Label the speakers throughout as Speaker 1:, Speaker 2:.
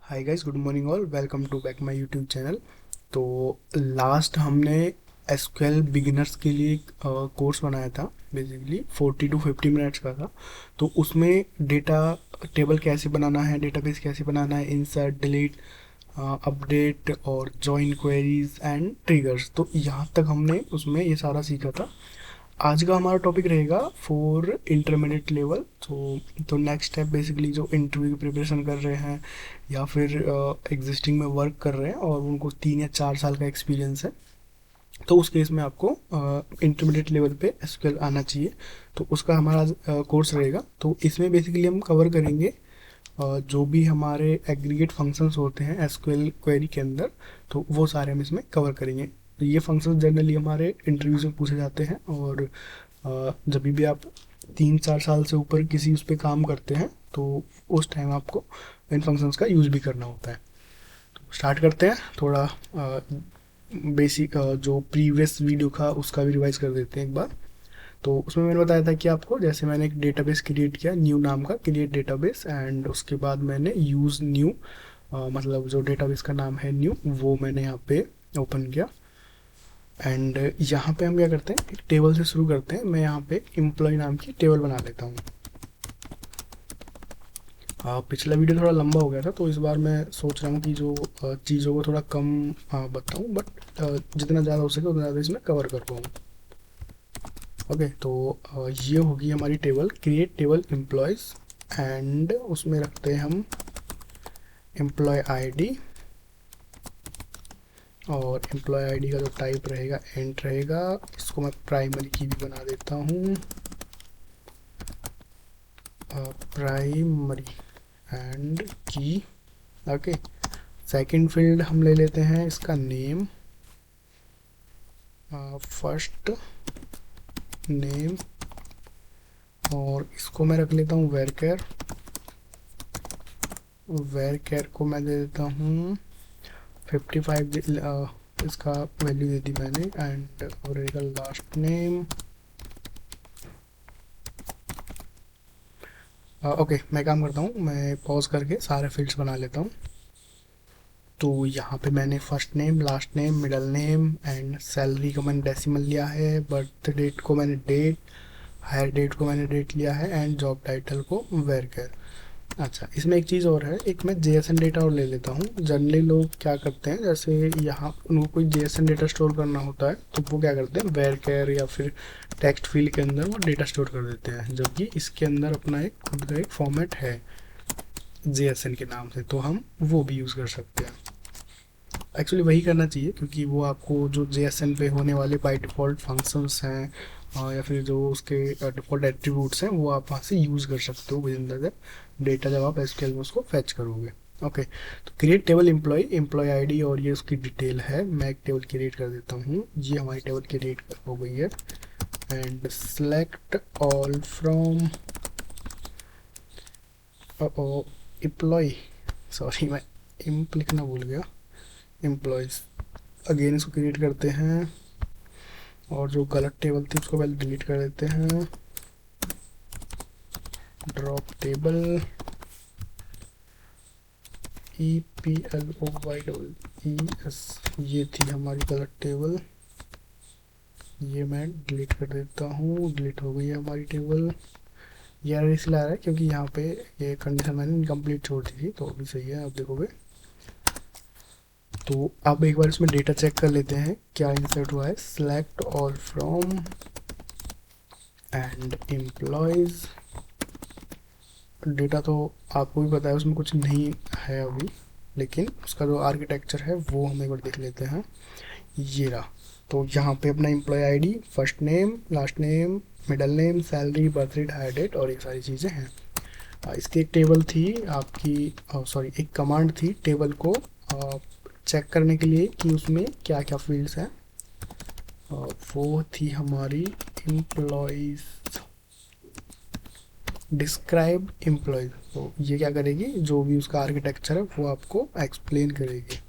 Speaker 1: Hi guys, good morning all, welcome to back my YouTube channel. तो last हमने SQL beginners के लिए course बनाया था। बेसिकली 40 to 50 मिनट्स का था। तो उसमें डेटा टेबल कैसे बनाना है, डेटाबेस कैसे बनाना है, इंसर्ट, डिलीट, अपडेट और जॉइन क्वेरीज एंड ट्रिगर्स। तो यहाँ तक हमने उसमें ये सारा सीखा था। आज का हमारा टॉपिक रहेगा फॉर इंटरमीडिएट लेवल। तो नेक्स्ट स्टेप बेसिकली जो इंटरव्यू की प्रिपरेशन कर रहे हैं या फिर एग्जिस्टिंग में वर्क कर रहे हैं और उनको 3 या 4 साल का एक्सपीरियंस है, तो उस केस में आपको इंटरमीडिएट लेवल पे एसक्यूएल आना चाहिए। तो उसका हमारा कोर्स रहेगा। तो इसमें बेसिकली हम कवर करेंगे जो भी हमारे एग्रीगेट फंक्शंस होते हैं एसक्यूएल क्वेरी के अंदर, तो वो सारे हम इसमें कवर करेंगे। तो ये फंक्शंस जनरली हमारे इंटरव्यूज में पूछे जाते हैं, और जब भी आप 3-4 साल से ऊपर किसी उस पर काम करते हैं तो उस टाइम आपको इन फंक्शंस का यूज़ भी करना होता है। तो स्टार्ट करते हैं। थोड़ा बेसिक जो प्रीवियस वीडियो था उसका भी रिवाइज कर देते हैं एक बार। तो उसमें मैंने बताया था कि आपको, जैसे मैंने एक डेटाबेस क्रिएट किया न्यू नाम का, क्रिएट डेटाबेस, एंड उसके बाद मैंने यूज़ न्यू, मतलब जो डेटाबेस का नाम है न्यू, वो मैंने यहाँ पे ओपन किया। एंड यहाँ पे हम क्या करते हैं, एक टेबल से शुरू करते हैं। मैं यहाँ पे एम्प्लॉय नाम की टेबल बना लेता हूँ। पिछला वीडियो थोड़ा लंबा हो गया था, तो इस बार मैं सोच रहा हूँ कि जो चीज़ों को थोड़ा कम बताऊँ, बट जितना ज़्यादा हो सके उतना ज़्यादा इसमें कवर कर पाऊँ। ओके, तो ये होगी हमारी table, create table employees, and उसमें रखते हैं हम एम्प्लॉय आईडी, और एम्प्लॉय आईडी का जो टाइप रहेगा एंट रहेगा। इसको मैं प्राइमरी की भी बना देता हूँ, प्राइमरी एंड की। ओके, सेकंड फील्ड हम ले लेते हैं इसका नेम, फर्स्ट नेम, और इसको मैं रख लेता हूँ वेरकेर। वेरकेर को मैं दे देता हूँ 55, इसका वैल्यू दे दी मैंने। एंड और रहेगा लास्ट नेम। ओके, मैं काम करता हूँ, मैं पॉज करके सारे फील्ड्स बना लेता हूँ। तो यहाँ पे मैंने first name, last name, middle name, and salary को मैंने डेसिमल लिया है, बर्थ डेट को मैंने डेट, हायर डेट को मैंने डेट लिया है, एंड जॉब टाइटल को वेरकेर। अच्छा, इसमें एक चीज़ और है, एक मैं जेएसएन डेटा और ले लेता हूँ। जनरली लोग क्या करते हैं, जैसे यहाँ उनको कोई जेएसएन डेटा स्टोर करना होता है तो वो क्या करते हैं, वेरकेर या फिर टेक्स्ट फील्ड के अंदर वो डेटा स्टोर कर देते हैं, जबकि इसके अंदर अपना एक खुद का एक फॉर्मेट है जेएसएन के नाम से, तो हम वो भी यूज़ कर सकते हैं। एक्चुअली वही करना चाहिए, क्योंकि वो आपको जो जेएसएन पे होने वाले बाय डिफ़ॉल्ट फंक्शंस हैं, या फिर जो उसके डिफ़ॉल्ट एट्रीब्यूट्स हैं, वो आप वहाँ से यूज़ कर सकते हो विद इन द डेटा जब आप एसक्यूएल में उसको फैच करोगे। ओके, तो create table employ, employ ID, और ये उसकी डिटेल है। मैं एक टेबल क्रिएट कर देता हूँ, ये हमारी टेबल क्रिएट हो गई है। And select all from employ, sorry मैं इम्प लिखना भूल गया, एम्प्लॉयज़। अगेन इसको क्रिएट करते हैं, और जो गलत टेबल थी उसको पहले डिलीट कर देते हैं। ड्रॉप टेबल, EPLOYEES, ये थी हमारी गलत टेबल, ये मैं डिलीट कर देता हूँ। डिलीट हो गई है हमारी टेबल। ये एरर इसलिए आ रहा है क्योंकि यहाँ पे ये कंडीशन मैंने इनकम्प्लीट छोड़ दी थी, तो अभी सही है, आप देखोगे। तो अब एक बार इसमें डेटा चेक कर लेते हैं क्या इंसर्ट हुआ है। Select all from and employees, data तो आपको भी पता है उसमें कुछ नहीं है अभी, लेकिन उसका जो आर्किटेक्चर है वो हम एक बार देख लेते हैं। ये रहा। तो यहाँ पे अपना employ ID, first name, last name, middle name, salary, birth date, hire date, और ये सारी चीज़ें हैं। इसकी एक टेबल थी आपकी, सॉरी एक कमांड थी टेबल को चेक करने के लिए कि उसमें क्या क्या फील्ड्स हैं। वो थी हमारी एम्प्लॉयज़, डिस्क्राइब एम्प्लॉयज़। तो ये क्या करेगी, जो भी उसका आर्किटेक्चर है वो आपको एक्सप्लेन करेगी।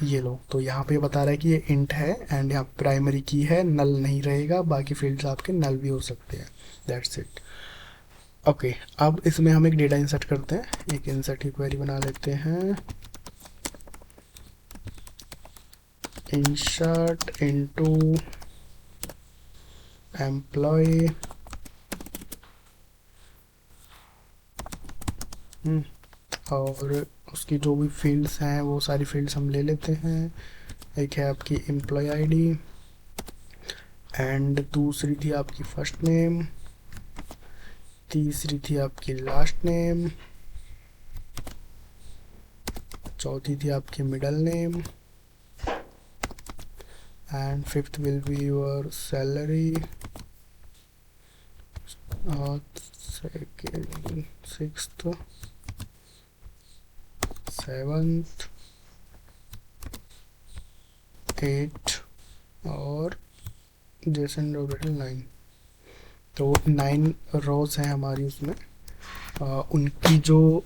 Speaker 1: ये लो, तो यहाँ पे बता रहा है कि ये इंट है एंड यहाँ प्राइमरी की है, नल नहीं रहेगा, बाकी फील्ड्स आपके नल भी हो सकते हैं। That's it. ओके, अब इसमें हम एक डेटा इंसर्ट करते हैं, एक इंसर्ट की क्वेरी बना लेते हैं। इंसर्ट इनटू एम्प्लॉय और उसकी जो भी फील्ड्स हैं वो सारी फील्ड्स हम ले लेते हैं। एक है आपकी एम्प्लॉय आईडी एंड दूसरी थी आपकी फर्स्ट नेम, तीसरी थी आपकी लास्ट नेम, चौथी थी आपकी middle name and fifth will be your salary, second, sixth, seventh, eight और जेसन डोबेटल 9। तो 9 रोज हैं हमारी उसमें। उनकी जो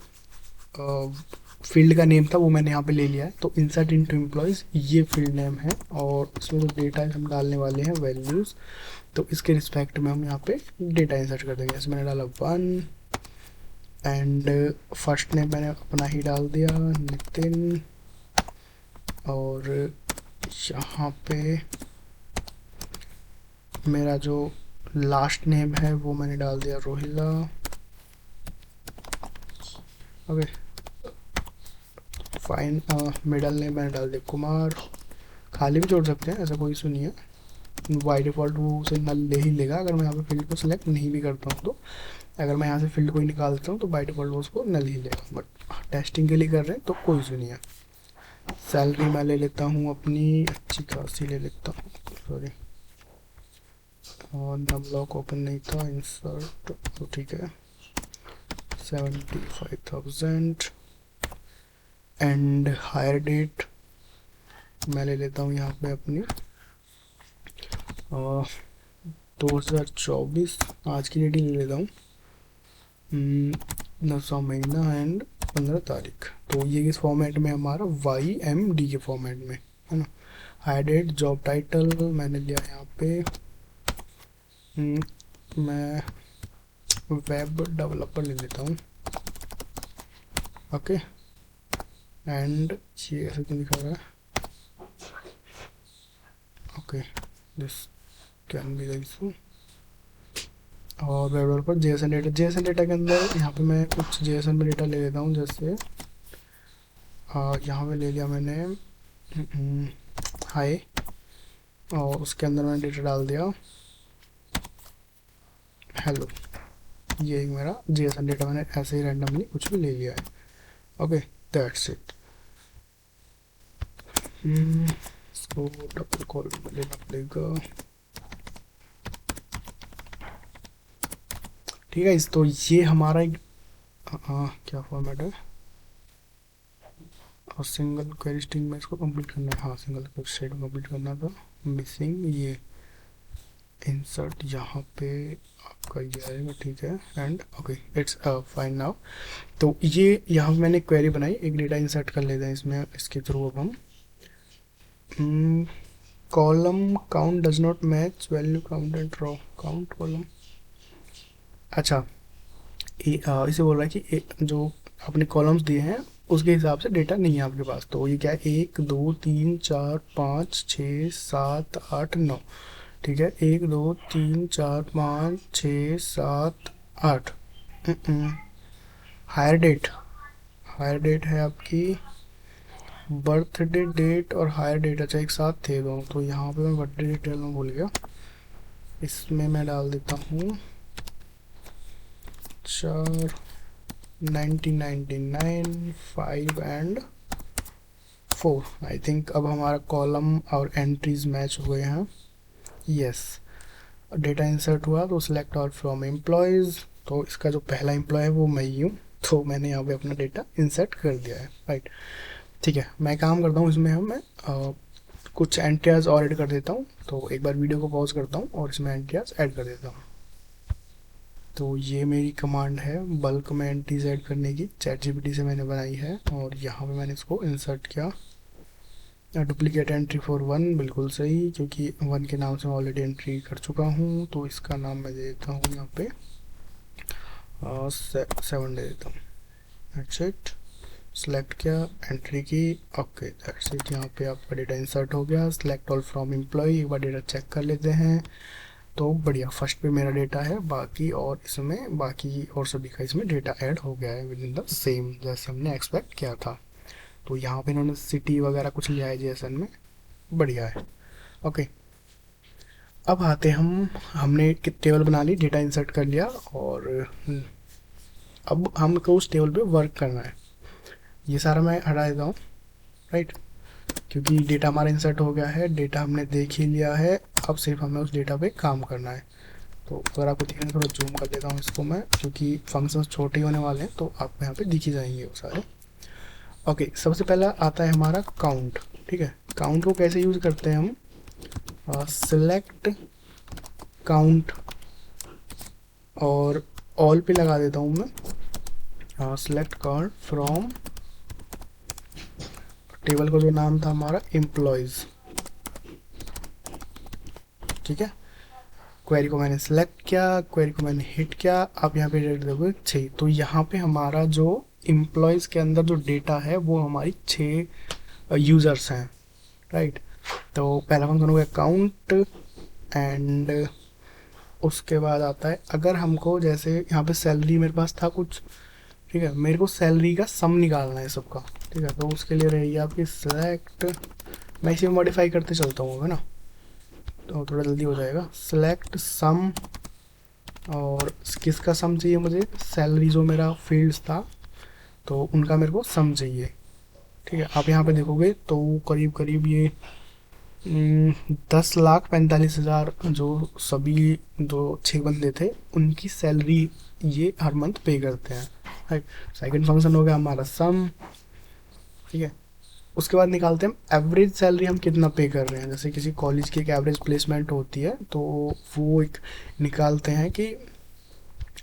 Speaker 1: फील्ड का नेम था वो मैंने यहाँ पे ले लिया है। तो इंसर्ट इनटू एम्प्लॉयज़ ये फील्ड नेम है और इसमें जो डेटा हम डालने वाले हैं वैल्यूज़, तो इसके रिस्पेक्ट में हम यहाँ पे डेटा इंसर्ट कर देंगे। इसमें मैंने डाला 1 एंड फर्स्ट नेम मैंने अपना ही डाल दिया नितिन, और यहाँ पे मेरा जो लास्ट नेम है वो मैंने डाल दिया Rohila. Okay fine, middle name मैंने डाल दिया कुमार, खाली भी जोड़ सकते हैं, ऐसा कोई इशू नहीं है। बाई डिफ़ॉल्ट वो उसे नल ले ही लेगा अगर मैं यहाँ पे फील्ड को सिलेक्ट नहीं भी करता हूँ। तो अगर मैं यहाँ से फील्ड को ही निकालता हूँ तो बाई डिफ़ॉल्ट वो उसको नल ही लेगा, बट टेस्टिंग के लिए कर रहे हैं तो कोई इशू नहीं है। सैलरी मैं ले लेता हूँ अपनी अच्छी खासी ले लेता हूँ, सॉरी और नम लॉक ओपन नहीं था, इंसर्ट तो ठीक है 75,000 एंड हायर डेट मैं ले लेता हूँ यहाँ पे अपनी 2024 आज की डेट ही ले लेता हूँ, 9वां महीना एंड 15 तारीख। तो ये किस फॉर्मेट में हमारा YMD के फॉर्मेट में है ना। हायर डेट जॉब टाइटल मैंने लिया यहाँ पे मैं वेब डेवलपर ले लेता हूँ। ओके एंड ये ऐसे क्यों दिखा रहा है, okay this can be the issue. और वेब डेवलपर जेएसएन डेटा के अंदर यहाँ पे मैं कुछ जेएसएन में डेटा ले लेता हूँ, जैसे यहाँ पे ले लिया मैंने हाई और उसके अंदर मैंने डेटा डाल दिया हेलो। ये एक मेरा जेएसएन डेटा मैंने ऐसे ही रैंडमली कुछ भी ले लिया है। Okay that's it. इसको डबल कॉल लेना पड़ेगा, ठीक है। तो ये हमारा एक क्या फॉर्मेट है और सिंगल क्वेरी स्ट्रिंग में इसको कंप्लीट करना है, हाँ सिंगल क्वेरी स्ट्रिंग कंप्लीट करना था। मिसिंग ये इंसर्ट यहाँ पे आपका ये आएगा, ठीक है and okay it's fine now. तो ये यहाँ मैंने क्वेरी बनाई, एक डेटा इंसर्ट कर लेते हैं इसमें, इसके थ्रू अब हम column count does not match value count and draw count column. अच्छा इसे बोल रहा है कि जो आपने कॉलम्स दिए हैं उसके हिसाब से डेटा नहीं है आपके पास। तो ये क्या है 1 2 3 4 5 6 7 8 9, ठीक है 1 2 3 4 5 6 7 8। हायर डेट है आपकी बर्थडे डेट और हायर डेट, अच्छा एक साथ थे दोनों, तो यहाँ पे मैं बर्थडे डेट डालना भूल गया। इसमें मैं डाल देता हूँ 4 1999 5 एंड 4। आई थिंक अब हमारा कॉलम और एंट्रीज मैच हो गए हैं। यस डेटा इंसर्ट हुआ तो सिलेक्ट ऑल फ्रॉम एम्प्लॉयज़, तो इसका जो पहला एम्प्लॉय है वो मैं ही हूँ, तो मैंने यहाँ पे अपना डेटा इंसर्ट कर दिया है राइट। ठीक है मैं काम करता हूँ इसमें मैं कुछ एंट्रियाज और ऐड कर देता हूँ। तो एक बार वीडियो को पॉज करता हूँ और इसमें एंट्रियाज ऐड कर देता हूँ। तो ये मेरी कमांड है बल्क में एंट्रीज ऐड करने की, चैट जीपीटी से मैंने बनाई है और यहाँ पे मैंने इसको इंसर्ट किया। डुप्लीकेट एंट्री फॉर वन, बिल्कुल सही, क्योंकि वन के नाम से मैं ऑलरेडी एंट्री कर चुका हूँ, तो इसका नाम मैं दे देता हूँ यहाँ पे 7 दे देता हूँ। दैट्स इट, सेलेक्ट किया, एंट्री की, ओके दैट्स इट। यहाँ पे आपका डेटा इंसर्ट हो गया। सेलेक्ट ऑल फ्रॉम एम्प्लॉय, एक बार डेटा चेक कर लेते हैं। तो बढ़िया, फर्स्ट पे मेरा डेटा है, बाकी और इसमें बाकी और सभी का इसमें डेटा ऐड हो गया है विद इन द सेम, जैसे हमने एक्सपेक्ट किया था। तो यहाँ पे इन्होंने सिटी वगैरह कुछ लिया है जेएसएन में, बढ़िया है। ओके, अब आते हमने एक टेबल बना ली, डेटा इंसर्ट कर लिया, और अब हमको उस टेबल पे वर्क करना है। ये सारा मैं हटा देता हूँ, राइट, क्योंकि डेटा हमारा इंसर्ट हो गया है, डेटा हमने देख ही लिया है, अब सिर्फ हमें उस डेटा पे काम करना है। तो अगर आपको दिखने, थोड़ा जूम कर देता हूँ इसको मैं, क्योंकि फंक्शंस छोटे ही होने वाले हैं, तो आपको यहाँ पे दिख ही जाएंगे वो सारे। ओके, सबसे पहला आता है हमारा काउंट। ठीक है, काउंट को कैसे यूज़ करते हैं हम, सिलेक्ट काउंट, और ऑल पे लगा देता हूँ मैं, सिलेक्ट काउंट फ्रॉम टेबल का जो नाम था हमारा एम्प्लॉयज़। ठीक है, क्वेरी को मैंने सेलेक्ट किया, क्वेरी को मैंने हिट किया, आप यहाँ पे डेट दोगे 6। तो यहाँ पे हमारा जो एम्प्लॉयज़ के अंदर जो डेटा है वो हमारी 6 यूज़र्स हैं, राइट। तो पहला फंक्शन हो गया काउंट, एंड उसके बाद आता है, अगर हमको जैसे यहाँ पे सैलरी मेरे पास था कुछ, ठीक है, मेरे को सैलरी का सम निकालना है सबका। ठीक है, तो उसके लिए रहेगी आपकी सेलेक्ट, मैं इसे मॉडिफाई करते चलता हूँ, है ना, तो थोड़ा जल्दी हो जाएगा। सेलेक्ट सम, और किसका सम चाहिए मुझे, सैलरी जो मेरा फील्ड्स था तो उनका मेरे को सम चाहिए। ठीक है, आप यहाँ पे देखोगे तो करीब करीब ये 10,45,000 जो सभी जो 6 बंदे थे उनकी सैलरी ये हर मंथ पे करते हैं, राइट। सेकंड फंक्शन हो गया हमारा सम। ठीक है, उसके बाद निकालते हैं हम एवरेज सैलरी हम कितना पे कर रहे हैं। जैसे किसी कॉलेज की एक एवरेज प्लेसमेंट होती है, तो वो एक निकालते हैं कि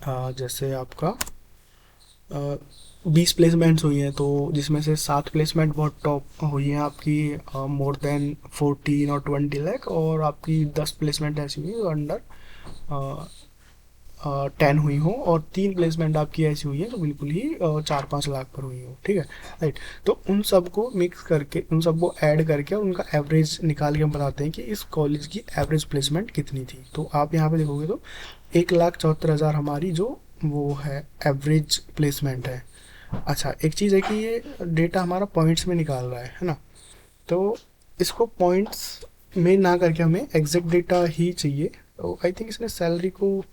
Speaker 1: जैसे आपका 20 प्लेसमेंट्स हुई हैं, तो जिसमें से 7 प्लेसमेंट बहुत टॉप हुई हैं आपकी, मोर देन 14 और 20 लाख, और आपकी 10 प्लेसमेंट ऐसी हुई जो अंडर 10 हुई हो, और 3 प्लेसमेंट आपकी ऐसी हुई है जो बिल्कुल ही 4-5 लाख पर हुई हो। ठीक है, राइट। तो उन सबको मिक्स करके, उन सबको ऐड करके उनका एवरेज निकाल के हम बताते हैं कि इस कॉलेज की एवरेज प्लेसमेंट कितनी थी। तो आप यहाँ पे देखोगे तो 1,74,000 हमारी जो वो है एवरेज प्लेसमेंट है। अच्छा, एक चीज़ है कि ये डेटा हमारा पॉइंट्स में निकाल रहा है ना, तो इसको पॉइंट्स में ना करके हमें एग्जैक्ट डेटा ही चाहिए। तो आई थिंक इसने सैलरी को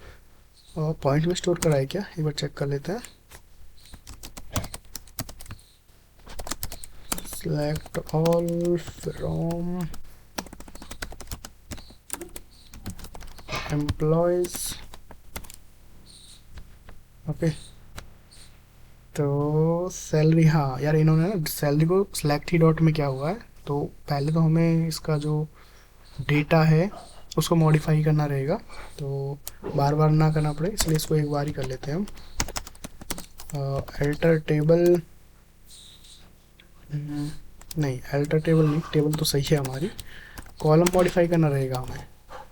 Speaker 1: पॉइंट में स्टोर करा है क्या, एक बार चेक कर लेते हैं। Select all from employees, okay. तो सैलरी, हाँ यार, इन्होंने ना सैलरी को सेलेक्ट ही डॉट में क्या हुआ है, तो पहले तो हमें इसका जो डेटा है उसको मॉडिफाई करना रहेगा, तो बार बार ना करना पड़े इसलिए इसको एक बार ही कर लेते हैं हम। अल्टर टेबल, नहीं अल्टर टेबल नहीं, टेबल तो सही है हमारी, कॉलम मॉडिफाई करना रहेगा हमें,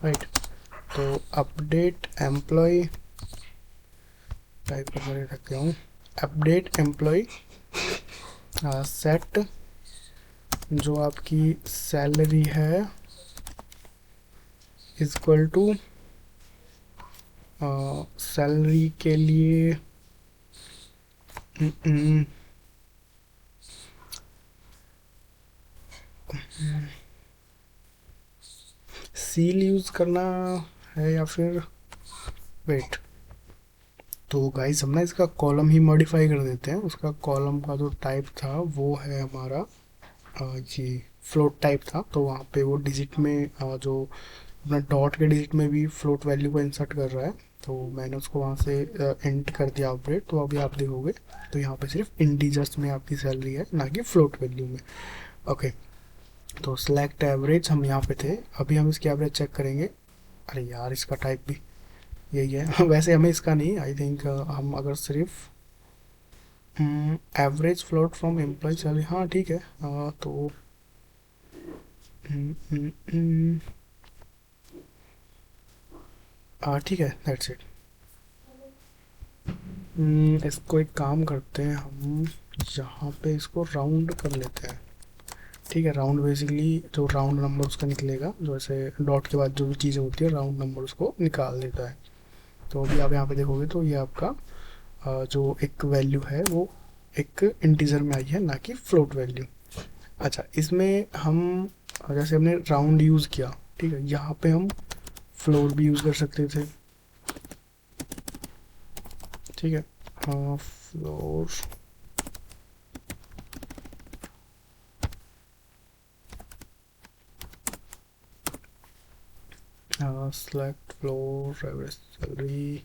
Speaker 1: राइट। तो अपडेट एम्प्लॉय टाइप कर रखते हूँ, अपडेट एम्प्लॉय, सेट जो आपकी सैलरी है इक्वल टू सैलरी के लिए सील यूज़ करना है या फिर वेट। तो गाइस हम ना इसका कॉलम ही मॉडिफाई कर देते हैं। उसका कॉलम का जो टाइप था वो है हमारा ये फ्लोट टाइप था, तो वहाँ पे वो डिजिट में जो अपना डॉट के डिजिट में भी फ्लोट वैल्यू को इंसर्ट कर रहा है, तो मैंने उसको वहाँ से इंट कर दिया अपडेट। तो अभी आप देखोगे तो यहाँ पे सिर्फ इंटीजर्स में आपकी सैलरी है, ना कि फ्लोट वैल्यू में। ओके, तो सिलेक्ट एवरेज हम यहाँ पे थे, अभी हम इसकी एवरेज चेक करेंगे। अरे यार, इसका टाइप भी यही है वैसे हमें इसका नहीं, आई थिंक हम अगर सिर्फ average float from employ salary, हाँ ठीक है। तो ठीक है, दैट्स इट। इसको एक काम करते हैं हम, यहाँ पे इसको राउंड कर लेते हैं। ठीक है, राउंड बेसिकली जो राउंड नंबर उसका निकलेगा, जो ऐसे डॉट के बाद जो भी चीज़ें होती है राउंड नंबर उसको निकाल देता है। तो अभी आप यहाँ पे देखोगे तो ये आपका जो एक वैल्यू है वो एक इंटीजर में आई है, ना कि फ्लोट वैल्यू। अच्छा, इसमें हम जैसे हमने राउंड यूज़ किया, ठीक है, यहाँ पे हम फ्लोर भी यूज़ कर सकते थे। ठीक है, floor select floor average salary,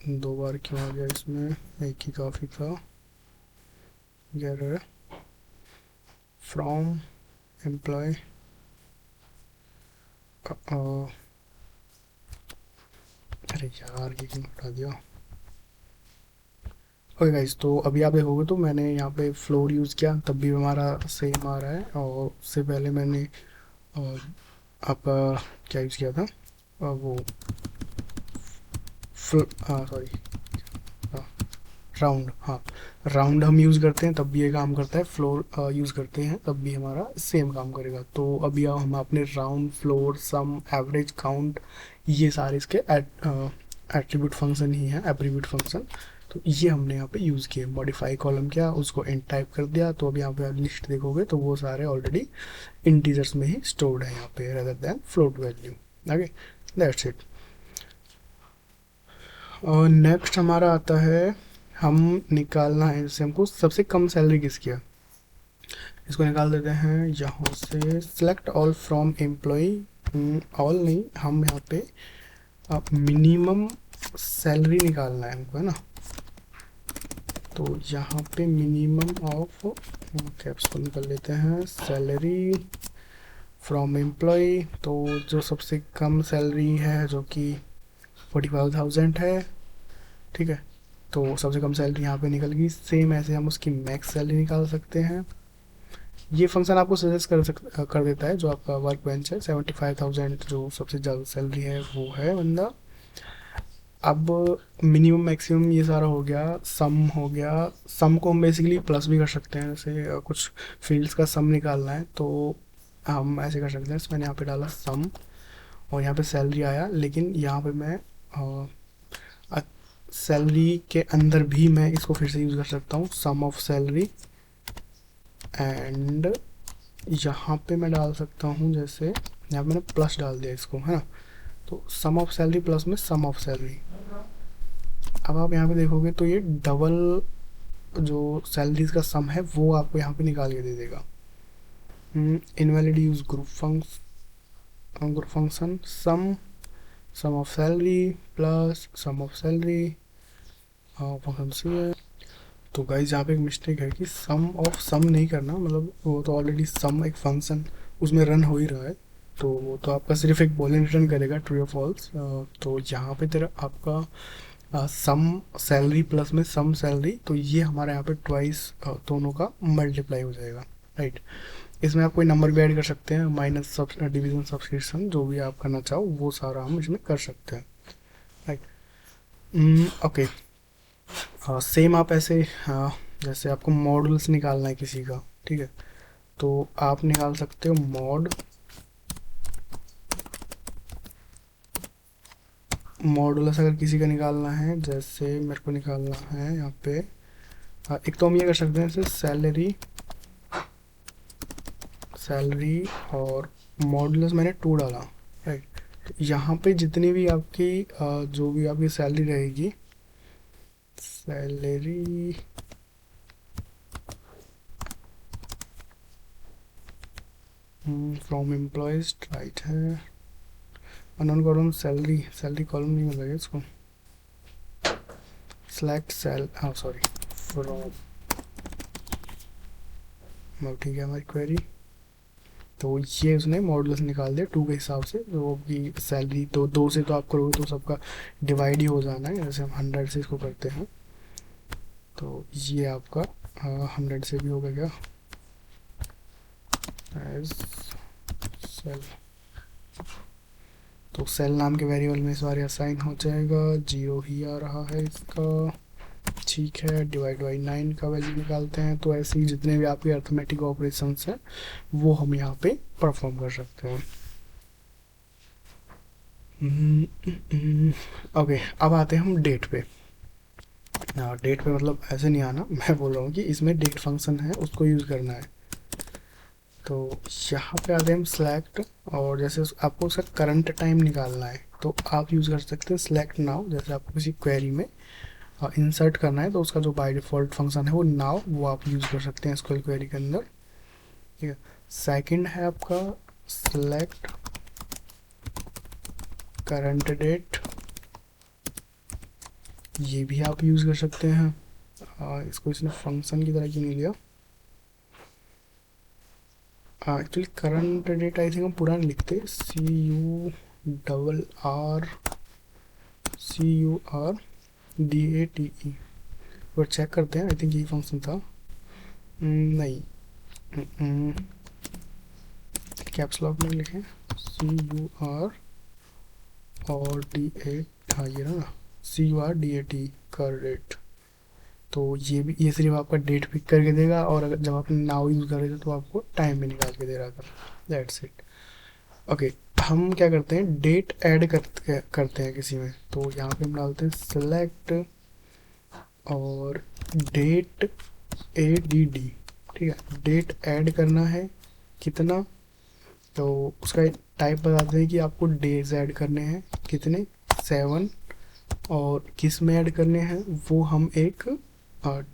Speaker 1: दो बार क्यों आ गया इसमें, एक ही काफ़ी था। गेट फ्रॉम एम्प्लॉय, अरे यार ये क्यों हटा दिया। ओके गाइस, तो अभी आप देखोगे तो मैंने यहाँ पे फ्लोर यूज़ किया तब भी हमारा सेम आ रहा है, और उससे पहले मैंने आपका क्या यूज़ किया था, वो सॉरी, राउंड। हाँ, राउंड हम यूज़ करते हैं तब भी ये काम करता है, फ्लोर यूज़ करते हैं तब भी हमारा सेम काम करेगा। तो अभी हम अपने राउंड, फ्लोर, सम, एवरेज, काउंट, ये सारे इसके एट्रीब्यूट फंक्शन ही हैं, एट्रीब्यूट फंक्शन। तो ये हमने यहाँ पे यूज़ किए। मॉडिफाई कॉलम किया, उसको इंट टाइप कर दिया, तो अब यहाँ पे आप लिस्ट देखोगे तो वो सारे ऑलरेडी इंटीजर्स में ही स्टोर्ड है यहाँ पे, rather than float value. Okay, that's it. और नेक्स्ट हमारा आता है, हम निकालना है जैसे हमको सबसे कम सैलरी किसकी है, इसको निकाल देते हैं यहाँ से। Select all from employ, all नहीं, हम यहाँ पे मिनिमम सैलरी निकालना है हमको, है ना। तो यहाँ पे मिनिमम ऑफ कैप्स को निकाल लेते हैं, सैलरी फ्रॉम एम्प्लॉय। तो जो सबसे कम सैलरी है जो कि 45,000 है, ठीक है, तो सबसे कम सैलरी यहाँ पे निकल गई। सेम ऐसे हम उसकी मैक्स सैलरी निकाल सकते हैं। ये फंक्शन आपको सजेस्ट कर देता है जो आपका वर्क बेंच है। 75,000 जो सबसे ज़्यादा सैलरी है वो है बंदा। अब मिनिमम मैक्सिमम ये सारा हो गया, सम हो गया। सम को हम बेसिकली प्लस भी कर सकते हैं, जैसे कुछ फील्ड्स का सम निकालना है तो हम ऐसे कर सकते हैं। मैंने यहाँ पे डाला सम और यहाँ पे सैलरी आया, लेकिन यहाँ पे मैं सैलरी के अंदर भी मैं इसको फिर से यूज़ कर सकता हूँ, सम ऑफ सैलरी। एंड यहाँ पे मैं डाल सकता हूँ, जैसे यहाँ पे मैंने प्लस डाल दिया इसको, है ना। तो सम ऑफ सैलरी प्लस में सम ऑफ सैलरी। अब आप यहाँ पे देखोगे तो ये डबल जो सैलरीज का सम है वो आपको यहाँ पे निकाल के दे देगा। Invalid use group function, sum of salary plus sum of salary function सी है। तो गाइज यहाँ पे एक मिस्टेक है कि सम ऑफ सम नहीं करना, मतलब वो तो ऑलरेडी सम एक फंक्शन उसमें रन हो ही रहा है, तो वो तो आपका सिर्फ एक बॉलिंग रिटर्न करेगा, ट्रू या फॉल्स। तो यहाँ पे तेरा आपका सम सैलरी प्लस में सम सैलरी, तो ये हमारे यहाँ पे ट्वाइस दोनों का मल्टीप्लाई हो जाएगा, राइट। इसमें आप कोई नंबर भी ऐड कर सकते हैं, माइनस सब डिवीजन सब्सक्रिप्शन जो भी आप करना चाहो वो सारा हम इसमें कर सकते हैं, राइट। ओके, सेम आप ऐसे जैसे आपको मॉडल्स निकालना है किसी का, ठीक है, तो आप निकाल सकते हो मॉडुलस अगर किसी का निकालना है, जैसे मेरे को निकालना है यहाँ पे एक तो हम ये कर सकते हैं जैसे सैलरी और मॉडुलस मैंने 2 डाला, राइट। तो यहाँ पे जितनी भी आपकी जो भी आपकी सैलरी रहेगी, सैलरी फ्रॉम एम्प्लॉयज, राइट है। अननोन कॉलम सैलरी कॉलम नहीं मिलेगा इसको। सिलेक्ट सॉरी फ्रॉम, ठीक है हमारी क्वेरी। तो ये उसने मॉडुलस निकाल दिया 2 के हिसाब से, जो आपकी सैलरी तो 2 से तो आप करोगे तो सबका डिवाइड ही हो जाना है, जैसे हम 100 से इसको करते हैं। तो ये आपका 100 से भी होगा क्या, एज सेल, तो सेल नाम के वेरिएबल में इस बार असाइन हो जाएगा, 0 ही आ रहा है इसका। ठीक है, डिवाइड बाई 9 का वैल्यू निकालते हैं। तो ऐसे ही जितने भी आपके अर्थमेटिक ऑपरेशंस हैं वो हम यहाँ पे परफॉर्म कर सकते हैं। ओके, अब आते हैं हम डेट पे। डेट पे मतलब ऐसे नहीं आना, मैं बोल रहा हूँ कि इसमें डेट फंक्शन है उसको यूज़ करना है। तो यहाँ पे आते हैं हम सिलेक्ट, और जैसे आपको उसका करंट टाइम निकालना है तो आप यूज़ कर सकते हैं सिलेक्ट नाउ। जैसे आपको किसी क्वेरी में इंसर्ट करना है तो उसका जो बाय डिफ़ॉल्ट फंक्शन है वो नाउ, वो आप यूज़ कर सकते हैं एसक्यूएल क्वेरी के अंदर। ठीक है, सेकंड है आपका सिलेक्ट करंट डेट, ये भी आप यूज़ कर सकते हैं। इसको इसने फंक्शन की तरह क्यों नहीं लिया? Actually current date I think हम पूरा नहीं लिखते, CURRCURDATE, और चेक करते हैं। आई थिंक यही फंक्शन था। नहीं, कैप्स लॉक में लिखें CUR और D8, हाँ ये ना, CURDAT कर डेट। तो ये सिर्फ आपका डेट पिक करके देगा, और अगर जब आप नाउ यूज़ कर रहे थे तो आपको टाइम भी निकाल के दे रहा था। That's it. ओके, हम क्या करते हैं, डेट ऐड करते हैं किसी में। तो यहाँ पे हम डालते हैं सेलेक्ट और डेट ADD। ठीक है, डेट ऐड करना है कितना, तो उसका टाइप बताते हैं कि आपको डेज ऐड करने हैं कितने, 7, और किस में ऐड करने हैं वो हम एक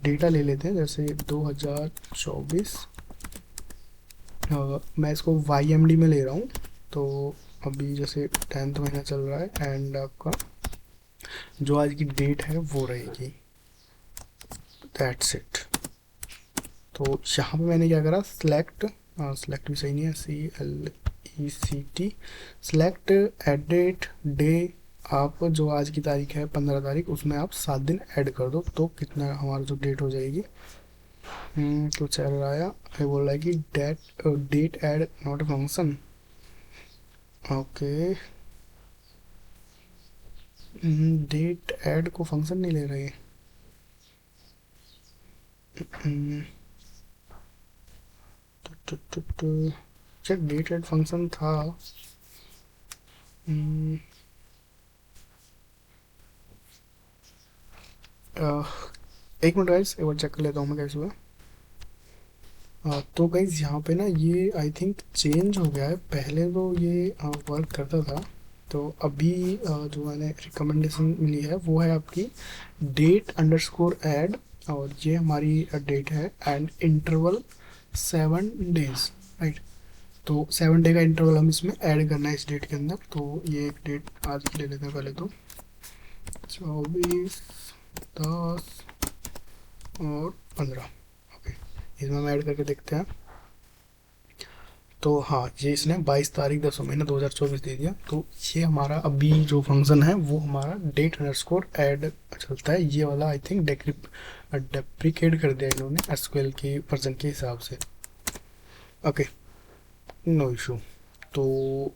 Speaker 1: डेटा ले लेते हैं, जैसे 2024। मैं इसको YMD में ले रहा हूँ। तो अभी जैसे 10th महीना चल रहा है, एंड आपका जो आज की डेट है वो रहेगी। That's it. तो यहाँ पे मैंने क्या करा, सेलेक्ट भी सही नहीं है, CLECT, सेलेक्ट एडेट डे। आप जो आज की तारीख है 15 तारीख, उसमें आप 7 दिन ऐड कर दो तो कितना हमारा जो डेट हो जाएगी। कुछ एरर आया, ये बोल रहा है कि date add not a function. Okay, date add को फंक्शन नहीं ले रही। शायद डेट ऐड फंक्शन था। एक मिनट गाइस, एक बार चेक कर लेता हूँ मैं कैसे हुआ। तो गाइस यहाँ पे ना ये आई थिंक चेंज हो गया है। पहले तो ये वर्क करता था, तो अभी जो मैंने रिकमेंडेशन मिली है वो है आपकी डेट अंडरस्कोर ऐड, और ये हमारी डेट है, एंड इंटरवल 7 डेज, राइट। तो 7 डे का इंटरवल हम इसमें ऐड करना है इस डेट के अंदर। तो ये एक डेट आज की ले लेते हैं पहले, तो 24/10 और 15। ओके, इसमें हम ऐड करके देखते हैं। तो हाँ, ये इसने 22 तारीख 10 महीना 2024 दे दिया। तो ये हमारा अभी जो फंक्शन है वो हमारा डेट अंडरस्कोर ऐड चलता है। ये वाला आई थिंक डेप्रिकेट कर दिया इन्होंने एसक्यूएल के वर्जन के हिसाब से। Okay, no issue. तो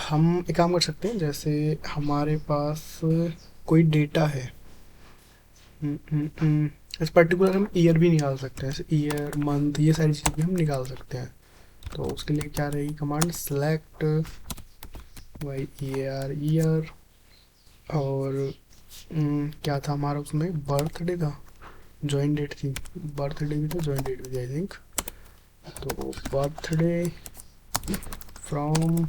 Speaker 1: हम एक काम कर सकते हैं, जैसे हमारे पास कोई डेटा है, इस पर्टिकुलर हम ईयर भी निकाल सकते हैं, जैसे ईयर मंथ ये सारी चीज़ें भी हम निकाल सकते हैं। तो उसके लिए क्या रहेगी कमांड, सेलेक्ट बाई ईयर, और क्या था हमारा उसमें, बर्थडे था, ज्वाइन डेट थी, बर्थडे भी था, ज्वाइन डेट भी थी आई थिंक। तो बर्थडे फ्रॉम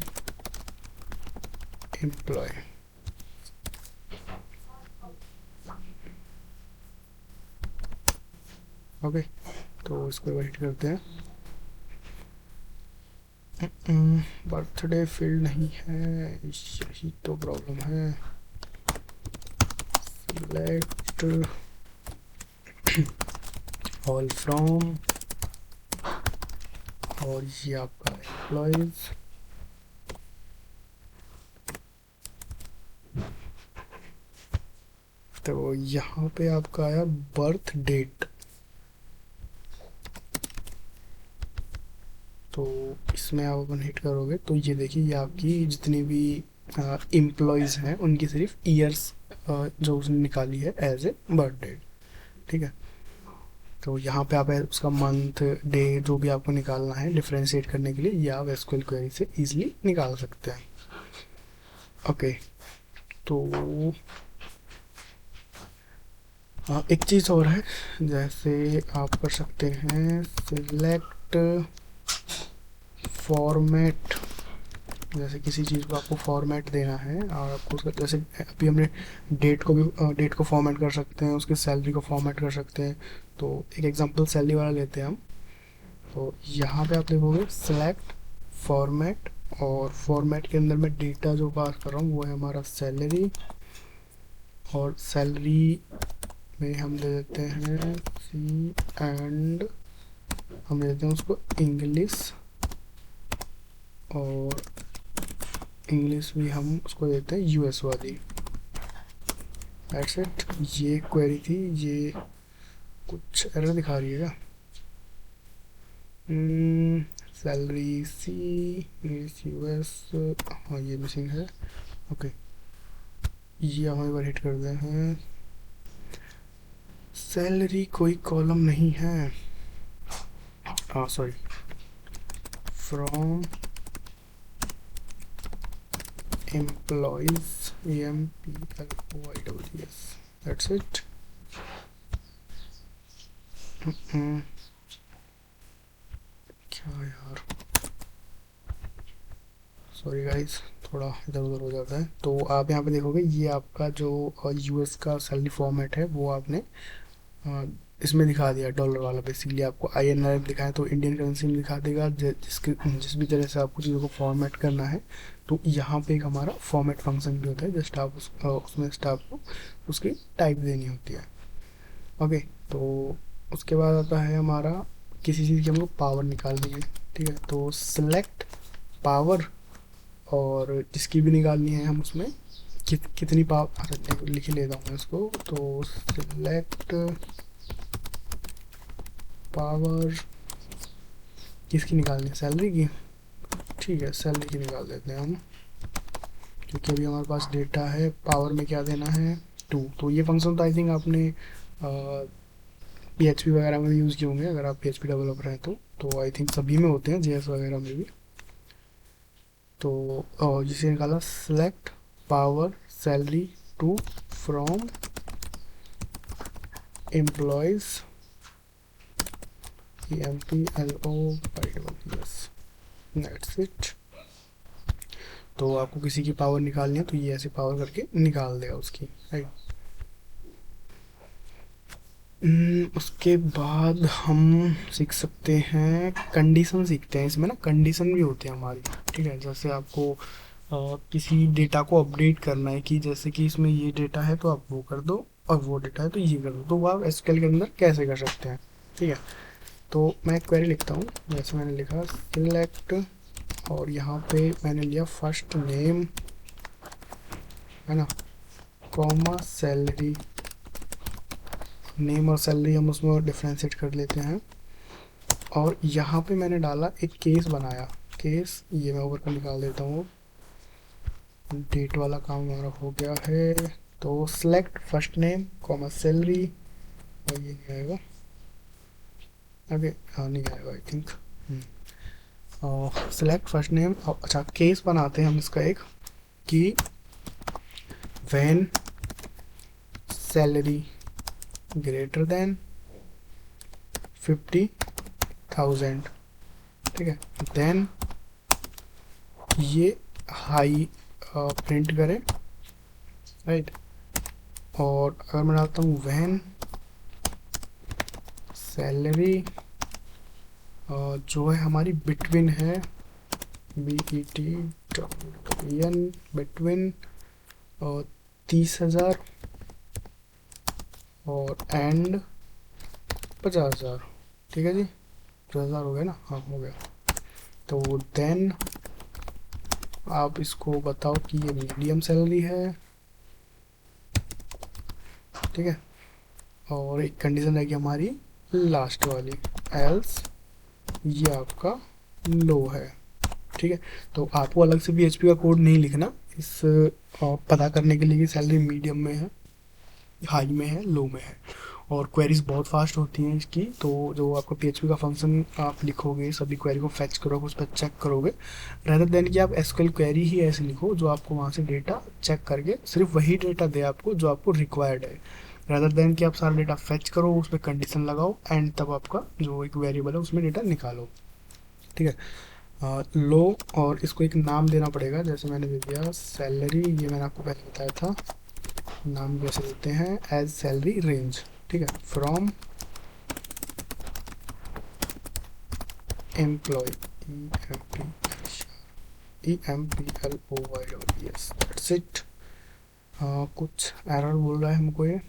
Speaker 1: एम्प्लॉय। ओके, तो इसको वेट करते हैं। बर्थडे फील्ड नहीं है, यही तो प्रॉब्लम है। सिलेक्ट ऑल फ्रॉम, और ये आपका एम्प्लॉयज। तो यहाँ पे आपका आया बर्थ डेट। तो इसमें आप अपन हिट करोगे तो ये देखिए, ये आपकी जितनी भी एम्प्लॉयज़ हैं उनकी सिर्फ ईयर्स जो उसने निकाली है एज ए बर्थ डेट। ठीक है, तो यहाँ पे आप उसका मंथ डे जो भी आपको निकालना है डिफ्रेंशिएट करने के लिए, ये आप एसक्यूएल क्वेरी से इजीली निकाल सकते हैं। ओके, तो एक चीज़ और है, जैसे आप कर सकते हैं सिलेक्ट फॉर्मेट। जैसे किसी चीज़ को आपको फॉर्मेट देना है और आपको उसका, जैसे अभी हमने डेट को फॉर्मेट कर सकते हैं, उसकी सैलरी को फॉर्मेट कर सकते हैं। तो एक एग्जांपल सैलरी वाला लेते हैं हम। तो यहाँ पे आप देखोगे सिलेक्ट फॉर्मेट, और फॉर्मेट के अंदर मैं डेटा जो पास कर रहा हूँ वो है हमारा सैलरी, और सैलरी में हम दे देते हैं सी, एंड हम दे देते हैं उसको इंग्लिश, और इंग्लिश भी हम उसको देते हैं यूएस वाली। That's it. ये क्वेरी थी, ये कुछ एरर दिखा रही है क्या? सैलरी सी, इंग्लिश यूएस, हाँ ये मिसिंग है। ओके, ये हम एक बार हिट करते हैं। सैलरी कोई कॉलम नहीं है, हाँ sorry, from employees, EMPLOYES, that's it. क्या यार, सॉरी गाइस, थोड़ा इधर उधर हो जाता है। तो आप यहाँ पे देखोगे ये आपका जो यूएस का सैलरी फॉर्मेट है वो आपने इसमें दिखा दिया, डॉलर वाला। बेसिकली आपको INR दिखाया तो इंडियन करेंसी में दिखा देगा, जिस भी तरह से आपको चीज़ों को फॉर्मेट करना है। तो यहाँ पे एक हमारा फॉर्मेट फंक्शन भी होता है, जस्ट आप उसमें आपको उसकी टाइप देनी होती है। ओके, तो उसके बाद आता है हमारा किसी चीज़ की हमको पावर निकालनी है। ठीक है, तो सिलेक्ट पावर, और जिसकी भी निकालनी है हम उसमें कितनी पावर, अच्छा लिख ही लेता हूँ मैं इसको। तो सिलेक्ट पावर किसकी निकालनी है, सैलरी की। ठीक है, सैलरी की निकाल देते हैं हम, क्योंकि अभी हमारे पास डेटा है। पावर में क्या देना है, 2। तो ये फंक्शन तो आई थिंक आपने PHP वगैरह में भी यूज़ किए होंगे, अगर आप PHP डेवलपर हैं तो आई थिंक सभी में होते हैं, JS वगैरह में भी। तो जिसे निकाला select power salary 2 from employees EMPLOYES, that's it. तो आपको किसी की पावर निकालनी है तो ये ऐसे पावर करके निकाल देगा उसकी, राइट। उसके बाद हम सीख सकते हैं कंडीशन, सीखते हैं। इसमें ना कंडीशन भी होती है हमारी। ठीक है, जैसे आपको किसी डेटा को अपडेट करना है, कि जैसे कि इसमें ये डेटा है तो आप वो कर दो, और वो डेटा है तो ये कर दो। तो वो आप SQL के अंदर कैसे कर सकते हैं। ठीक है, तो मैं एक क्वेरी लिखता हूँ। जैसे मैंने लिखा सिलेक्ट, और यहाँ पे मैंने लिया फर्स्ट नेम, है ना, कॉमा सैलरी। नेम और सैलरी हम उसमें डिफ्रेंशिएट कर लेते हैं। और यहाँ पे मैंने डाला एक केस बनाया, केस, ये मैं ऊपर का निकाल देता हूँ। डेट वाला काम हमारा हो गया है। तो select first name comma salary, और ये नहीं आएगा आगे, हाँ नहीं आएगा I think. Select first name, अच्छा केस बनाते हैं हम इसका एक, कि व्हेन सैलरी ग्रेटर देन 50,000। ठीक है, देन ये हाई प्रिंट करें, राइट। और अगर मैं डालता हूँ व्हेन सैलरी जो है हमारी बिटवीन है, BETWIN, बिटवीन 30,000 और एंड 50,000। ठीक है जी, 50,000 हो गया ना, हाँ हो गया। तो देन आप इसको बताओ कि ये मीडियम सैलरी है। ठीक है, और एक कंडीशन रहेगी हमारी लास्ट वाली, एल्स ये आपका लो है। ठीक है, तो आपको अलग से PHP का कोड नहीं लिखना इस पता करने के लिए कि सैलरी मीडियम में है, हाई में है, लो में है। और क्वेरीज बहुत फास्ट होती हैं इसकी, तो जो आपका PHP का फंक्शन आप लिखोगे, सभी क्वेरी को फैच करोगे, उस पर चेक करोगे, रेदर देन कि आप SQL क्वेरी ही ऐसे लिखो जो आपको वहाँ से डेटा चेक करके सिर्फ वही डेटा दे आपको जो आपको रिक्वायर्ड है, रेदर देन कि आप सारा डेटा फैच करो, उस पर कंडीशन लगाओ एंड तब आपका जो एक वेरिएबल है उसमें डेटा निकालो। ठीक है, लो, और इसको एक नाम देना पड़ेगा, जैसे मैंने दे दिया सैलरी, ये मैंने आपको पहले बताया था। नाम कैसे देते हैं, एज सैलरी रेंज। ठीक है, from employ, EMPLOY, that's it. कुछ एरर बोल रहा है हमको, ये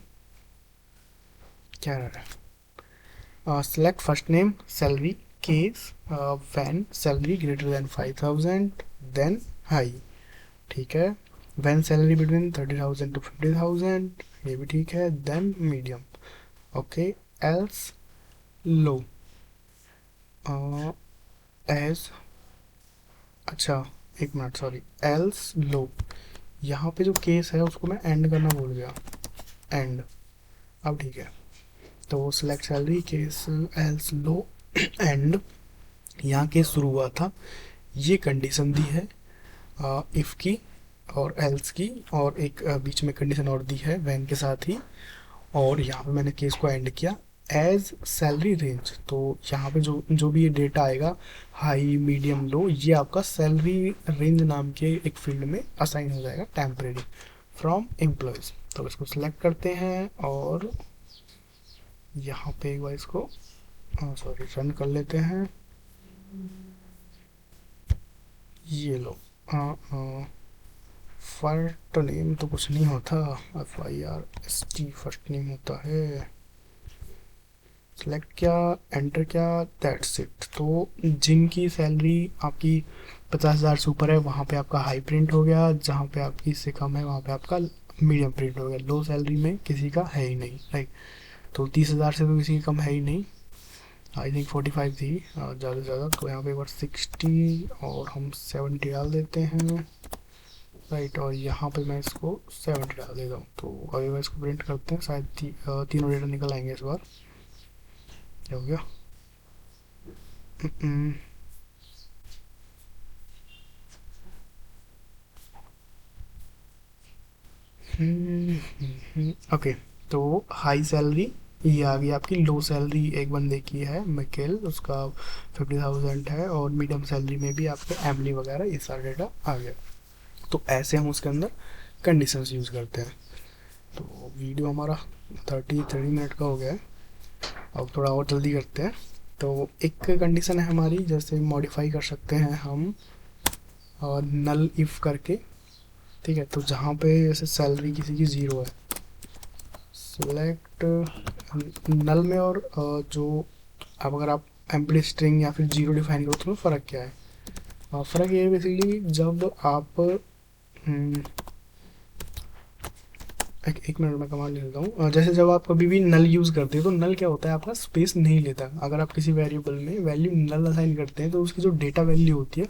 Speaker 1: क्या एरर है? Select first name salary case when salary greater than 5000 then high. ठीक है, व्हेन सैलरी बिटवीन 30,000 to 50,000, ये भी ठीक है, देन मीडियम। ओके, एल्स लो, एज, अच्छा एक मिनट सॉरी, एल्स लो, यहाँ पे जो केस है उसको मैं एंड करना भूल गया, एंड, अब ठीक है। तो select salary case else low and, यहाँ केस शुरू हुआ था, ये कंडीशन दी है इफ़ की और एल्स की, और एक बीच में कंडीशन और दी है वैन के साथ ही, और यहाँ पे मैंने केस को एंड किया एज सैलरी रेंज। तो यहाँ पे जो जो भी ये डेटा आएगा, हाई मीडियम लो, ये आपका सैलरी रेंज नाम के एक फील्ड में असाइन हो जाएगा टेम्परेरी फ्रॉम एम्प्लॉयज़। तो इसको सिलेक्ट करते हैं और यहाँ पे एक बार इसको सॉरी रन कर लेते हैं। ये लो, फर्स्ट नेम तो कुछ नहीं होता, FIRST फर्स्ट नेम होता है। सेलेक्ट क्या, एंटर क्या, दैट्स इट। तो जिनकी सैलरी आपकी 50,000 से ऊपर है वहाँ पे आपका हाई प्रिंट हो गया, जहाँ पे आपकी इससे कम है वहाँ पे आपका मीडियम प्रिंट हो गया। लो सैलरी में किसी का है ही नहीं, राइट। तो 30,000 से तो किसी की कम है ही नहीं, आई थिंक 45 थी ज़्यादा से ज़्यादा। तो यहाँ पे एक बार 60 और हम 70 डाल देते हैं, राइट। और यहाँ पे मैं इसको 70 डाल देता हूँ। तो अभी मैं इसको प्रिंट करते हैं, शायद तीनों डेटा निकल आएंगे इस बार। क्या हो गया? ओके, तो हाई सैलरी ये आ गई आपकी। लो सैलरी एक बंदे की है मिकेल, उसका 50,000 है, और मीडियम सैलरी में भी आपके एमली वगैरह ये सारा डेटा आ गया। तो ऐसे हम उसके अंदर कंडीशंस यूज़ करते हैं। तो वीडियो हमारा 30 मिनट का हो गया है, अब थोड़ा और जल्दी करते हैं। तो एक कंडीशन है हमारी, जैसे मॉडिफाई कर सकते हैं हम और नल इफ़ करके। ठीक है, तो जहाँ पे जैसे सैलरी किसी की ज़ीरो है, सिलेक्ट नल में, और जो अब अगर आप एम्प्टी स्ट्रिंग या फिर जीरो डिफाइन करो तो फ़र्क क्या है? फ़र्क ये है बेसिकली, जब आप एक मिनट में कमांड ले लेता हूँ। जैसे जब आप कभी भी नल यूज़ करते हैं तो नल क्या होता है, आपका स्पेस नहीं लेता। अगर आप किसी वेरिएबल में वैल्यू नल असाइन करते हैं तो उसकी जो डेटा वैल्यू होती है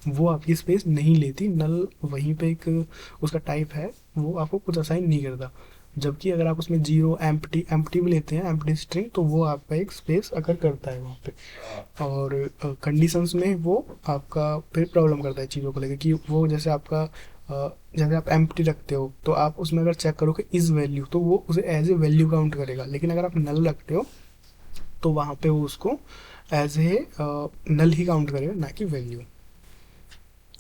Speaker 1: वो आपकी स्पेस नहीं लेती। नल वहीं पे एक उसका टाइप है, वो आपको कुछ असाइन नहीं करता। जबकि अगर आप उसमें जीरो एम्प्टी एम्प्टी भी लेते हैं, एम्प्टी स्ट्रिंग, तो वो आपका एक स्पेस अगर करता है वहाँ पे। और कंडीशंस में वो आपका फिर प्रॉब्लम करता है चीज़ों को लेकर, कि वो जैसे आपका जैसे आप एम्प्टी रखते हो तो आप उसमें अगर चेक करो कि इज़ वैल्यू, तो वो उसे एज ए वैल्यू काउंट करेगा। लेकिन अगर आप नल रखते हो तो वहाँ पे वो उसको as a null he count करेगा, ना कि वैल्यू।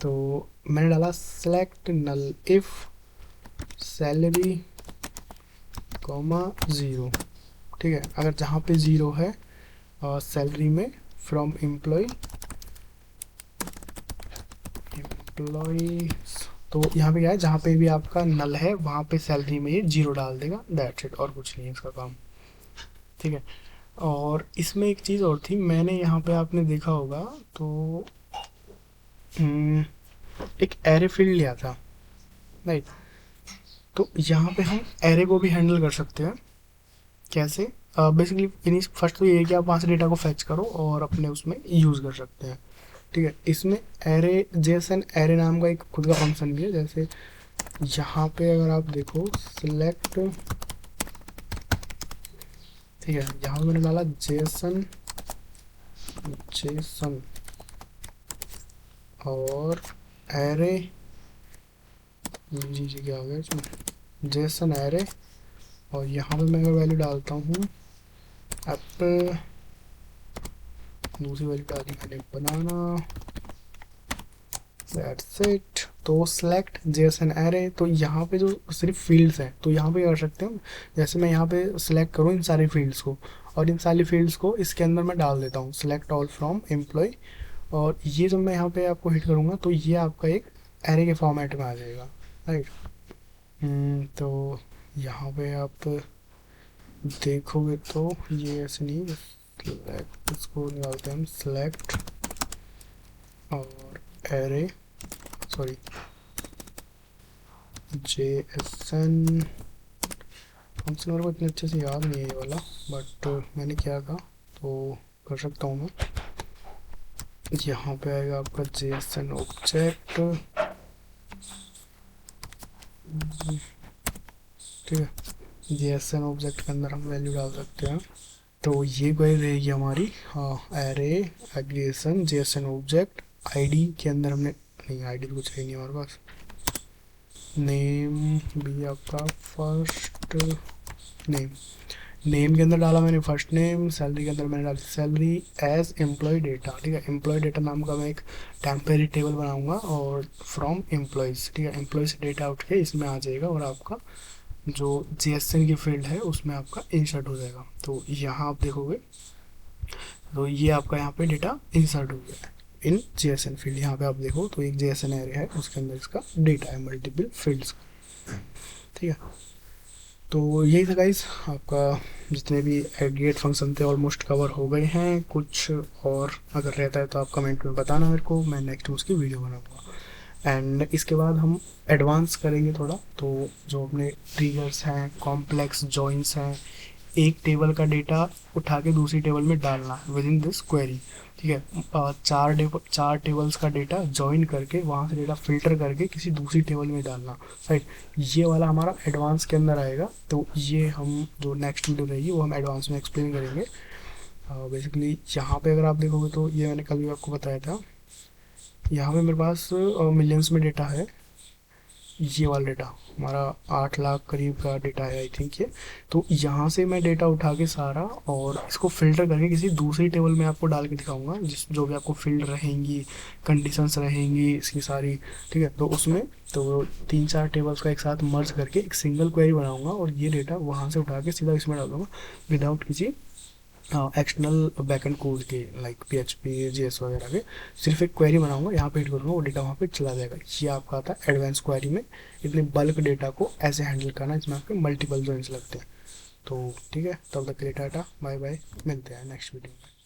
Speaker 1: तो मैंने डाला select null if salary comma zero. ठीक है, अगर जहाँ पे ज़ीरो है सैलरी में, फ्रॉम एम्प्लॉय तो यहाँ पे क्या है, जहाँ पे भी आपका नल है वहाँ पे सैलरी में ये जीरो डाल देगा, दैट्स इट, और कुछ नहीं है इसका काम। ठीक है, और इसमें एक चीज़ और थी, मैंने यहाँ पे आपने देखा होगा तो एक एरे फील्ड लिया था, राइट। तो यहाँ पे हम एरे को भी हैंडल कर सकते हैं। कैसे? बेसिकली फर्स्ट तो ये है कि आप वहाँ से डेटा को फैच करो और अपने उसमें यूज़ कर सकते हैं। ठीक है, इसमें एरे जेएसएन एरे नाम का एक खुद का फंक्शन भी है। जैसे यहाँ पे अगर आप देखो सिलेक्ट, ठीक है, यहाँ पे मैंने डाला जेएसएन जेसन और एरे, जी जी क्या हो गया इसमें, जेसन एरे, और यहाँ पे मैं अगर वैल्यू डालता हूँ एप्पल, दूसरी वैल्यू डाली मैंने बनाना, दैट्स इट। तो सेलेक्ट जेएसएन एरे, तो यहाँ पे जो सिर्फ फील्ड्स हैं तो यहाँ पे कर सकते हैं, जैसे मैं यहाँ पे सिलेक्ट करूँ इन सारे फील्ड्स को, और इन सारी फील्ड्स को इसके अंदर मैं डाल देता हूँ सिलेक्ट ऑल फ्रॉम एम्प्लॉय, और ये जब मैं यहाँ पे आपको हिट करूँगा तो ये आपका एक एरे के फॉर्मेट में आ जाएगा, राइट। तो यहाँ पे आप देखोगे तो ये ऐसे नहीं, select, इसको निकालते हैं हम सिलेक्ट और एरे, सॉरी JSN फंक्शन, मेरे को इतने अच्छे से याद नहीं है ये वाला, बट मैंने क्या कहा तो कर सकता हूँ मैं। यहाँ पे आएगा आपका JSN ऑब्जेक्ट, ठीक है, JSN ऑब्जेक्ट के अंदर हम वैल्यू डाल सकते हैं। तो ये क्वेरी रहेगी हमारी, array aggregation JSN object, ID के अंदर हमने, नहीं आईडी तो कुछ है नहीं हमारे पास, नेम भी आपका फर्स्ट नेम, नेम के अंदर डाला मैंने फर्स्ट नेम, सैलरी के अंदर मैंने डाली सैलरी एज एम्प्लॉय डेटा, ठीक है, एम्प्लॉय डेटा नाम का मैं एक टेम्परेरी टेबल बनाऊंगा और फ्रॉम एम्प्लॉयज़, ठीक है, एम्प्लॉय से डेटा उठ के इसमें आ जाएगा और आपका जो JSN की फील्ड है उसमें आपका इंसर्ट हो जाएगा। तो यहाँ आप देखोगे तो ये आपका यहाँ पे डेटा इंसर्ट हो गया है इन JSN फील्ड। यहाँ पे आप देखो तो एक JSN एरे है, उसके अंदर इसका डेटा है मल्टीपल फील्ड्स, ठीक है। तो यही था गाइस, आपका जितने भी एग्रीगेट फंक्शन थे ऑलमोस्ट कवर हो गए हैं, कुछ और अगर रहता है तो आप कमेंट में बताना मेरे को, मैं नेक्स्ट उसकी वीडियो बनाऊंगा। एंड इसके बाद हम एडवांस करेंगे थोड़ा, तो जो अपने ट्रिगर्स हैं, कॉम्प्लेक्स जॉइंस हैं, एक टेबल का डेटा उठा के दूसरी टेबल में डालना विद इन दिस क्वेरी, ठीक है, चार टेबल्स का डेटा ज्वाइन करके वहाँ से डेटा फिल्टर करके किसी दूसरी टेबल में डालना, राइट। ये वाला हमारा एडवांस के अंदर आएगा, तो ये हम जो नेक्स्ट वीडियो रहेगी वो हम एडवांस में एक्सप्लेन करेंगे। बेसिकली यहाँ पे अगर आप देखोगे तो ये मैंने कल भी आपको बताया था, यहाँ पे मेरे पास मिलियंस में डेटा है, ये वाला डेटा हमारा 8 लाख करीब का डेटा है आई थिंक ये। तो यहाँ से मैं डेटा उठा के सारा और इसको फिल्टर करके किसी दूसरी टेबल में आपको डाल के दिखाऊंगा, जिस जो भी आपको फील्ड रहेंगी, कंडीशंस रहेंगी इसकी सारी, ठीक है, तो उसमें तो 3-4 टेबल्स का एक साथ मर्ज करके एक सिंगल क्वेरी बनाऊंगा और ये डेटा वहाँ से उठा के सीधा इसमें डालूंगा विदाउट किसी एक्सटर्नल बैकएंड कोड के लाइक PHP JS वगैरह के, सिर्फ एक क्वेरी बनाऊंगा, यहाँ पे हिट करूँगा, वो डेटा वहाँ पे चला जाएगा। ये आपका आता है एडवांस क्वेरी में इतने बल्क डेटा को ऐसे हैंडल करना, इसमें आपके मल्टीपल जॉइंस लगते हैं। तो ठीक है, तब तक के लिए टाटा बाय बाय, मिलते हैं नेक्स्ट वीडियो में।